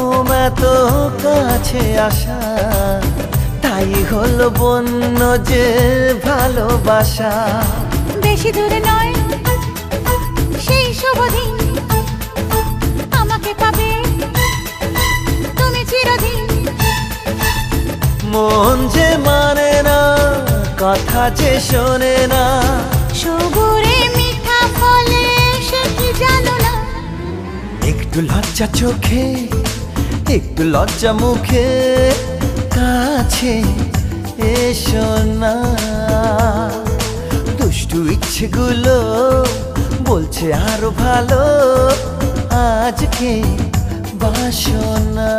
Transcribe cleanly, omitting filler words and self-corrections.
ঘুম এত কাছে আসা, তাই হলো বন্য যে ভালোবাসা। বেশি দূরে নয় সেই শুভ দিন, আমাকে পাবে তুমি চিরদিন। মন যে মানে না, কথা যে শোনে না, সবুরে মিঠা ফলে সে কি জানো না। একটু লজ্জা চোখে, একটু লজ্জা মুখে, কাছে এসো না। দুষ্টু ইচ্ছেগুলো বলছে আরো ভালো, আজকে বাসনা।